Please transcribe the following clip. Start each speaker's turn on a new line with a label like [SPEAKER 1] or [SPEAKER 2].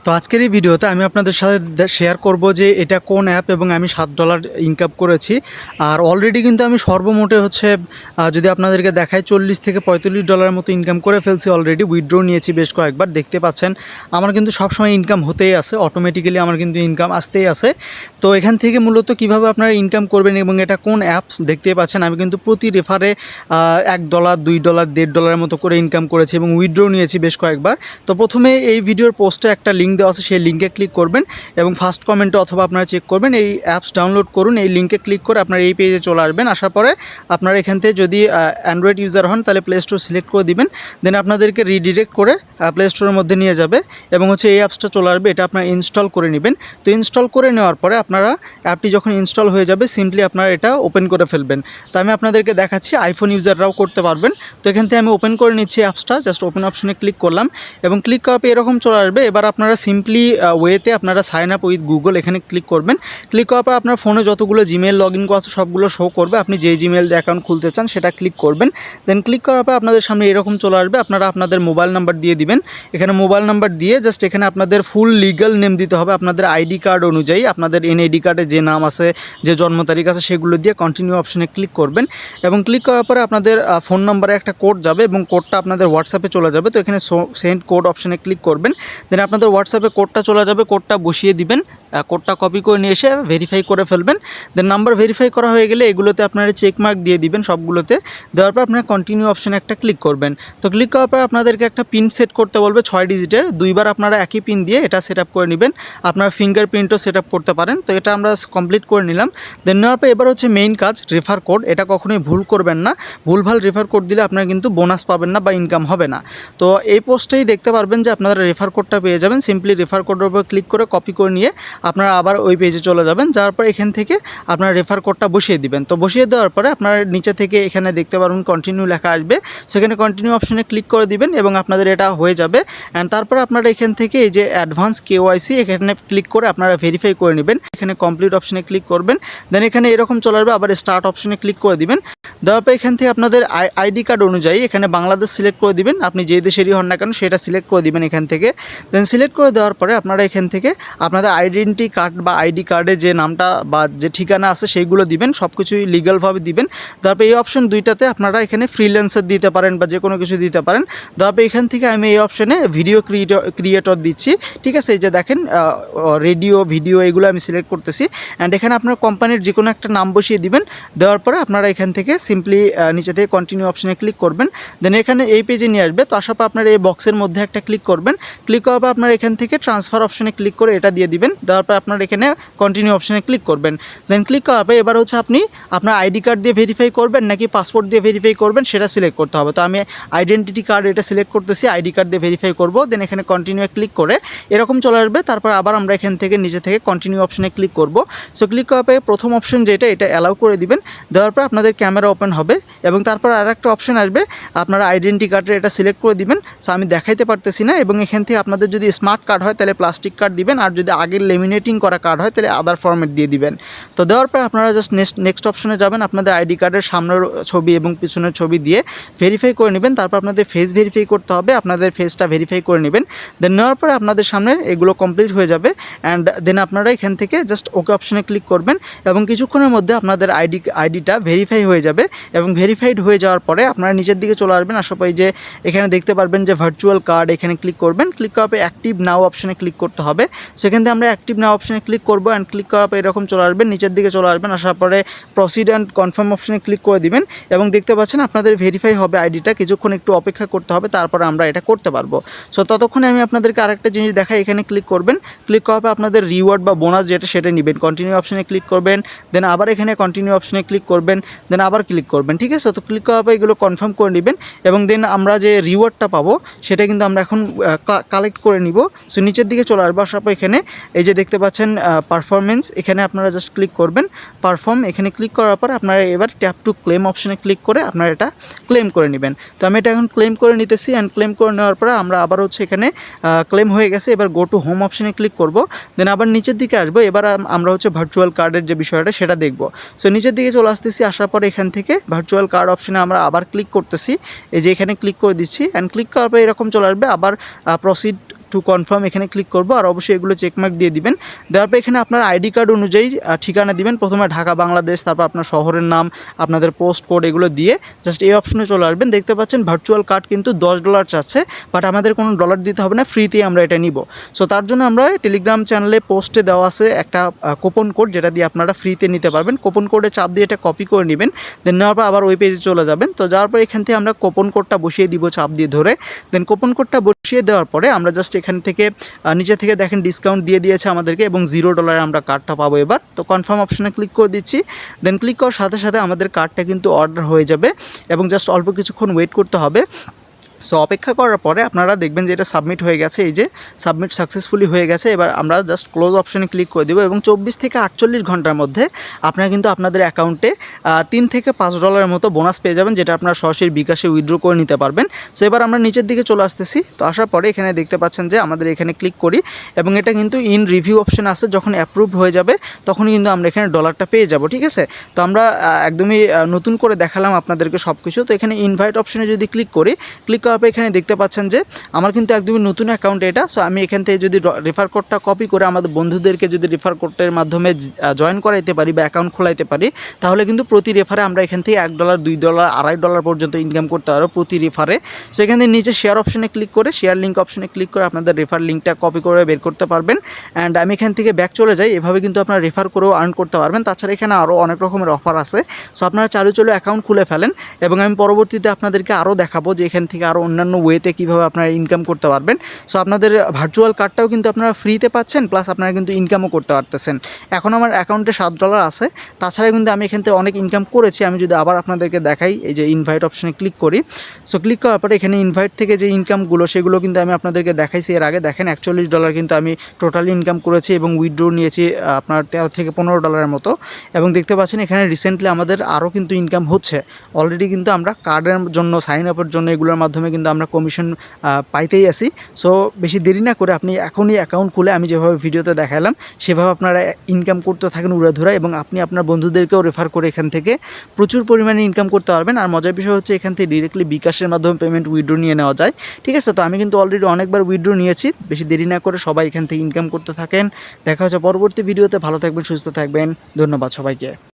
[SPEAKER 1] তো আজকের এই ভিডিওতে আমি আপনাদের সাথে শেয়ার করব যে এটা কোন অ্যাপ এবং আমি $7 ইনকাম করেছি। আর অলরেডি কিন্তু আমি সর্বমোটে হচ্ছে যদি আপনাদেরকে দেখাই $40 থেকে $45 মতো ইনকাম করে ফেলছি। অলরেডি উইথড্র নিয়েছি বেশ কয়েকবার, দেখতে পাচ্ছেন আমার কিন্তু সবসময় ইনকাম হতেই আছে, অটোমেটিক্যালি আমার কিন্তু ইনকাম আসতেই আছে। তো এখান থেকে মূলত কিভাবে আপনারা ইনকাম করবেন এবং এটা কোন অ্যাপস দেখতে পাচ্ছেন আমি কিন্তু প্রতি রেফারে $1, $2, $1.5 মতো করে ইনকাম করেছি এবং উইথড্র নিয়েছি বেশ কয়েকবার। তো প্রথমে এই ভিডিওর পোস্টে একটা লিঙ্ক দেওয়া আছে, সেই লিঙ্কে ক্লিক করবেন এবং ফার্স্ট কমেন্টে অথবা আপনারা চেক করবেন এই অ্যাপস ডাউনলোড করুন। এই লিঙ্কে ক্লিক করে আপনারা এই পেজে চলে আসবেন। আসার পরে আপনারা এখান থেকে যদি অ্যান্ড্রয়েড ইউজার হন তাহলে প্লে স্টোর সিলেক্ট করে দিবেন, দেন আপনাদেরকে রিডিরেক্ট করে প্লে স্টোরের মধ্যে নিয়ে যাবে এবং হচ্ছে এই অ্যাপসটা চলে আসবে। এটা আপনারা ইনস্টল করে নেবেন। তো ইনস্টল করে নেওয়ার পরে আপনারা অ্যাপটি যখন ইনস্টল হয়ে যাবে সিম্পলি আপনারা এটা ওপেন করে ফেলবেন। তো আমি আপনাদেরকে দেখাচ্ছি, আইফোন ইউজাররাও করতে পারবেন। তো এখান থেকে আমি ওপেন করে নিচ্ছি অ্যাপসটা, জাস্ট ওপেন অপশনে ক্লিক করলাম এবং ক্লিক করার পর এরকম চলে আসবে। এবার আপনারা সিম্পলি ওয়েতে আপনারা সাইন আপ উইথ গুগল এখানে ক্লিক করবেন। ক্লিক করার পর আপনার ফোনে যতগুলো জিমেল লগ ইন করা আছে সবগুলো শো করবে। আপনি যে জিমেল অ্যাকাউন্ট খুলতে চান সেটা ক্লিক করবেন। দেন ক্লিক করার পর আপনাদের সামনে এরকম চলে আসবে। আপনারা আপনাদের মোবাইল নাম্বার দিয়ে দিবেন। এখানে মোবাইল নাম্বার দিয়ে জাস্ট এখানে আপনাদের ফুল লিগ্যাল নেম দিতে হবে আপনাদের আইডি কার্ড অনুযায়ী। আপনাদের এনআইডি কার্ডে যে নাম আছে, যে জন্ম তারিখ আছে সেগুলো দিয়ে কন্টিনিউ অপশনে ক্লিক করবেন এবং ক্লিক করার পরে আপনাদের ফোন নাম্বারে একটা কোড যাবে এবং কোডটা আপনাদের হোয়াটসঅ্যাপে চলে যাবে। তো এখানে সেন্ড কোড অপশনে ক্লিক করবেন। দেন আপনাদের হোয়াটসঅ্যাপে কোডটা চলে যাবে, কোডটা বসিয়ে দিবেন, কোডটা কপি করে নিয়ে এসে ভেরিফাই করে ফেলবেন। দেন নাম্বার ভেরিফাই করা হয়ে গেলে এগুলোতে আপনারা চেক মার্ক দিয়ে দিবেন সবগুলোতে। দেওয়ার পর আপনারা কন্টিনিউ অপশনে একটা ক্লিক করবেন। তো ক্লিক করার পর আপনাদেরকে একটা পিন সেট করতে বলবে 6 ডিজিটের। দুইবার আপনারা একই পিন দিয়ে এটা সেট আপ করে নেবেন। আপনারা ফিঙ্গারপ্রিন্টও সেট আপ করতে পারেন। তো এটা আমরা কমপ্লিট করে নিলাম। দেন নেওয়ার পর এবার হচ্ছে মেইন কাজ, রেফার কোড। এটা কখনোই ভুল করবেন না, ভুলভাল রেফার কোড দিলে আপনারা কিন্তু বোনাস পাবেন না বা ইনকাম হবে না। তো এই পোস্টেই দেখতে পারবেন যে আপনারা রেফার কোডটা পেয়ে যাবেন। সিম্পলি রেফার কোডের উপর ক্লিক করে কপি করে নিয়ে আপনারা আবার ওই পেজে চলে যাবেন। যাওয়ার পর এখান থেকে আপনারা রেফার কোডটা বসিয়ে দিবেন। তো বসিয়ে দেওয়ার পরে আপনারা নিচে থেকে এখানে দেখতে পারবেন কন্টিনিউ লেখা আসবে, সেখানে কন্টিনিউ অপশনে ক্লিক করে দিবেন এবং আপনাদের এটা হয়ে যাবে। অ্যান্ড তারপরে আপনারা এখান থেকে এই যে অ্যাডভান্স কেওয়াইসি এখানে ক্লিক করে আপনারা ভেরিফাই করে নেবেন। এখানে কমপ্লিট অপশনে ক্লিক করবেন। দেন এখানে এরকম চলে আসবে, আবার স্টার্ট অপশনে ক্লিক করে দিবেন। দেওয়ার পর এখান থেকে আপনাদের আইডি কার্ড অনুযায়ী এখানে বাংলাদেশ সিলেক্ট করে দিবেন। আপনি যে দেশেরই হন না কেন সেটা সিলেক্ট করে দিবেন এখান থেকে। দেন সিলেক্ট করে দেওয়ার পরে আপনারা এখান থেকে আপনাদের আইডেন্টি কার্ড বা আইডি কার্ডে যে নামটা বা যে ঠিকানা আছে সেইগুলো দিবেন, সব কিছুই লিগ্যালভাবে দিবেন। তারপর এই অপশন দুইটাতে আপনারা এখানে ফ্রিল্যান্সার দিতে পারেন বা যে কোনো কিছু দিতে পারেন। তারপর এখান থেকে আমি এই অপশনে ভিডিও ক্রিয়েটর দিচ্ছি। ঠিক আছে, এই যে দেখেন রেডিও ভিডিও এগুলো আমি সিলেক্ট করতেছি। অ্যান্ড এখানে আপনার কোম্পানির যে কোনো একটা নাম বসিয়ে দিবেন। দেওয়ার পরে আপনারা এখান থেকে সিম্পলি নিচে থেকে কন্টিনিউ অপশনে ক্লিক করবেন। দেন এখানে এই পেজে নিয়ে আসবে। তো আসার পর আপনারা এই বক্সের মধ্যে একটা ক্লিক করবেন। ক্লিক করার পর আপনারা এখান থেকে ট্রান্সফার অপশনে ক্লিক করে এটা দিয়ে দিবেন। দেওয়ার পর আপনারা এখানে কন্টিনিউ অপশনে ক্লিক করবেন। দেন ক্লিক করার পর এবার হচ্ছে আপনি আপনার আইডি কার্ড দিয়ে ভেরিফাই করবেন নাকি পাসপোর্ট দিয়ে ভেরিফাই করবেন সেটা সিলেক্ট করতে হবে। তো আমি আইডেন্টিটি কার্ড এটা সিলেক্ট করতেছি, আইডি কার্ড দিয়ে ভেরিফাই করব। দেন এখানে কন্টিনিউ ক্লিক করে এরকম চলে আসবে। তারপর আবার আমরা এখান থেকে নিচে থেকে কন্টিনিউ অপশনে ক্লিক করব। সো ক্লিক করার পরে প্রথম অপশন যেটা এটা অ্যালাউ করে দিবেন। দেওয়ার পর আপনাদের ক্যামেরা ওপেন হবে এবং তারপর আর একটা অপশন আসবে, আপনারা আইডেন্টি কার্ডের এটা সিলেক্ট করে দিবেন। সো আমি দেখাইতে পারতেছি না। এবং এখান থেকে আপনাদের যদি স্মার্ট কার্ড হয় তাহলে প্লাস্টিক কার্ড দিবেন, আর যদি আগের লেমিনেটিং করা কার্ড হয় তাহলে আদার ফরম্যাট দিয়ে দিবেন। তো দেওয়ার পর আপনারা জাস্ট নেক্সট অপশনে যাবেন। আপনাদের আইডি কার্ডের সামনের ছবি এবং পিছনের ছবি দিয়ে ভেরিফাই করে নেবেন। তারপর আপনাদের ফেস ভেরিফাই করতে হবে, আপনাদের ফেসটা ভেরিফাই করে নেবেন। দেন নেওয়ার পরে আপনাদের সামনে এগুলো কমপ্লিট হয়ে যাবে। অ্যান্ড দেন আপনারা এখান থেকে জাস্ট ওকে অপশনে ক্লিক করবেন এবং কিছুক্ষণের মধ্যে আপনাদের আইডিটা ভেরিফাই হয়ে যাবে। এবং ভেরিফাইড হয়ে যাওয়ার পরে আপনারা নিচের দিকে চলে আসবেন। আসার পরে যে এখানে দেখতে পারবেন যে ভার্চুয়াল কার্ড, এখানে ক্লিক করবেন। ক্লিক করার পরে অ্যাক্টিভ নাও অপশনে ক্লিক করতে হবে। সেখান থেকে আমরা অ্যাক্টিভ নাও অপশনে ক্লিক করবো। অ্যান্ড ক্লিক করার পরে এরকম চলে আসবেন, নিচের দিকে চলে আসবেন। আসার পরে প্রসিড অ্যান্ড কনফার্ম অপশনে ক্লিক করে দিবেন এবং দেখতে পাচ্ছেন আপনাদের ভেরিফাই হবে আইডিটা। কিছুক্ষণ একটু অপেক্ষা করতে হবে, তারপরে আমরা এটা করতে পারবো। সো ততক্ষণে আমি আপনাদেরকে আরেকটা জিনিস দেখাই। এখানে ক্লিক করবেন। ক্লিক করার পর আপনাদের রিওয়ার্ড বা বোনাস যেটা সেটা নেবেন। কন্টিনিউ অপশনে ক্লিক করবেন। দেন আবার এখানে কন্টিনিউ অপশনে ক্লিক করবেন। দেন আবার ক্লিক করবেন। ঠিক আছে, তো ক্লিক করার পর এগুলো কনফার্ম করে নেবেন এবং দেন আমরা যে রিওয়ার্ডটা পাবো সেটা কিন্তু আমরা এখন কালেক্ট করে নিব। সো নিচের দিকে চলে আসবো। আসার পর এখানে এই যে দেখতে পাচ্ছেন পারফরমেন্স, এখানে আপনারা জাস্ট ক্লিক করবেন। পারফর্ম এখানে ক্লিক করার পর আপনারা এবার ট্যাপ টু ক্লেম অপশনে ক্লিক করে আপনারা এটা ক্লেম করে নেবেন। তো আমি এটা এখন ক্লেম করে নিতেছি। অ্যান্ড ক্লেম করে নেওয়ার পরে আমরা আবার হচ্ছে এখানে ক্লেম হয়ে গেছে। এবার গো টু হোম অপশনে ক্লিক করব। দেন আবার নিচের দিকে আসবো। এবার আমরা হচ্ছে ভার্চুয়াল কার্ডের যে বিষয়টা সেটা দেখব। সো নিচের দিকে চলে আসতেছি। আসার পরে এখান থেকে ভার্চুয়াল কার্ড অপশনে আমরা আবার ক্লিক করতেছি। এই যে এখানে ক্লিক করে দিচ্ছি। অ্যান্ড ক্লিক করার পরে এরকম চলে আসবে, আবার প্রসিড টু কনফার্ম এখানে ক্লিক করব, আর অবশ্যই এগুলো চেকমার্ক দিয়ে দিবেন। দেওয়ার পর এখানে আপনার আইডি কার্ড অনুযায়ী ঠিকানা দিবেন, প্রথমে ঢাকা বাংলাদেশ, তারপর আপনার শহরের নাম, আপনাদের পোস্ট কোড, এগুলো দিয়ে জাস্ট এই অপশনে চলে আসবেন। দেখতে পাচ্ছেন ভার্চুয়াল কার্ড কিন্তু $10 চাচ্ছে, বাট আমাদের কোনো ডলার দিতে হবে না, ফ্রিতেই আমরা এটা নিব। সো তার জন্য আমরা টেলিগ্রাম চ্যানেলে পোস্টে দেওয়া আছে একটা কুপন কোড, যেটা দিয়ে আপনারা ফ্রিতে নিতে পারবেন। কুপন কোডে চাপ দিয়ে এটা কপি করে নেবেন, দেন নেওয়ার পর আবার ওই পেজে চলে যাবেন। তো যাওয়ার পর এখান থেকে আমরা কুপন কোডটা বসিয়ে দিব চাপ দিয়ে ধরে। দেন কুপন কোডটা বসিয়ে দেওয়ার পরে আমরা জাস্ট এখান থেকে নিচে থেকে দেখেন ডিসকাউন্ট দিয়ে দিয়েছে আমাদেরকে, এবং $0 আমরা কার্ডটা পাবো এবার। তো কনফার্ম অপশনে ক্লিক করে দিচ্ছি। দেন ক্লিক করার সাথে সাথে আমাদের কার্ডটা কিন্তু অর্ডার হয়ে যাবে, এবং জাস্ট অল্প কিছুক্ষণ ওয়েট করতে হবে। সো অপেক্ষা করার পরে আপনারা দেখবেন যে এটা সাবমিট হয়ে গেছে, এই যে সাবমিট সাকসেসফুলি হয়ে গেছে। এবার আমরা জাস্ট ক্লোজ অপশনে ক্লিক করে দেবো, এবং 24 থেকে 48 ঘন্টার মধ্যে আপনারা কিন্তু আপনাদের অ্যাকাউন্টে $3 থেকে $5 মতো বোনাস পেয়ে যাবেন, যেটা আপনারা সরাসরি বিকাশে উইথড্র করে নিতে পারবেন। সো এবার আমরা নিচের দিকে চলে আসতেছি। তো আসার পরে এখানে দেখতে পাচ্ছেন যে আমাদের এখানে ক্লিক করি, এবং এটা কিন্তু ইন রিভিউ অপশন আছে, যখন অ্যাপ্রুভ হয়ে যাবে তখনই কিন্তু আমরা এখানে ডলারটা পেয়ে যাব, ঠিক আছে। তো আমরা একদমই নতুন করে দেখালাম আপনাদেরকে সব কিছু। তো এখানে ইনভাইট অপশনে যদি ক্লিক করি, ক্লিক করার পর এখানে দেখতে পাচ্ছেন যে আমার কিন্তু একদমই নতুন অ্যাকাউন্ট এটা। সো আমি এখান থেকে যদি রেফার কোডটা কপি করে আমাদের বন্ধুদেরকে যদি রেফার কোডের মাধ্যমে জয়েন করাইতে পারি বা অ্যাকাউন্ট খোলাইতে পারি, তাহলে কিন্তু প্রতি রেফারে আমরা এখান থেকে $1, $2, $2.5 পর্যন্ত ইনকাম করতে পারবো প্রতি রেফারে। সো এখান থেকে নিচে শেয়ার অপশনে ক্লিক করে শেয়ার লিঙ্ক অপশনে ক্লিক করে আপনাদের রেফার লিঙ্কটা কপি করে বের করতে পারবেন। অ্যান্ড আমি এখান থেকে ব্যাক চলে যাই, এভাবে কিন্তু আপনারা রেফার করেও আর্ন করতে পারবেন। তাছাড়া এখানে আরও অনেক রকমের অফার আছে। সো আপনারা চালু অ্যাকাউন্ট খুলে ফেলেন, এবং আমি পরবর্তীতে আপনাদেরকে আরও দেখাবো যে এখান থেকে আরও অন্যান্য ওয়েতে কীভাবে আপনারা ইনকাম করতে পারবেন। সো আপনাদের ভার্চুয়াল কার্ডটাও কিন্তু আপনারা ফ্রিতে পাচ্ছেন, প্লাস আপনারা কিন্তু ইনকামও করতে পারতেছেন। এখন আমার অ্যাকাউন্টে $7 আছে, তাছাড়া কিন্তু আমি এখান থেকে অনেক ইনকাম করেছি। আমি যদি আবার আপনাদেরকে দেখাই, এই যে ইনভাইট অপশনে ক্লিক করি। সো ক্লিক করার পরে এখানে ইনভাইট থেকে যে ইনকামগুলো সেগুলো কিন্তু আমি আপনাদেরকে দেখাইছি এর আগে। দেখেন $41 কিন্তু আমি টোটালি ইনকাম করেছি, এবং উইথড্র নিয়েছি আপনার $13 থেকে $15 মতো। এবং দেখতে পাচ্ছেন এখানে রিসেন্টলি আমাদের আরও কিন্তু ইনকাম হচ্ছে। অলরেডি কিন্তু আমরা কার্ডের জন্য, সাইন আপের জন্য, এগুলোর মাধ্যমে কিন্তু আমরা কমিশন পাইতেই আসি। সো বেশি দেরি না করে আপনি এখনই অ্যাকাউন্ট খুলে আমি যেভাবে ভিডিওতে দেখালাম সেভাবে আপনারা ইনকাম করতে থাকেন উড়াধুরা, এবং আপনি আপনার বন্ধুদেরকেও রেফার করে এখান থেকে প্রচুর পরিমাণে ইনকাম করতে পারবেন। আর মজার বিষয় হচ্ছে এখান থেকে ডিরেক্টলি বিকাশের মাধ্যমে পেমেন্ট উইথড্র নিয়ে নেওয়া যায়, ঠিক আছে। তো আমি কিন্তু অলরেডি অনেকবার উইথড্র নিয়েছি। বেশি দেরি না করে সবাই এখান থেকে ইনকাম করতে থাকেন। দেখা হচ্ছে পরবর্তী ভিডিওতে। ভালো থাকবেন, সুস্থ থাকবেন। ধন্যবাদ সবাইকে।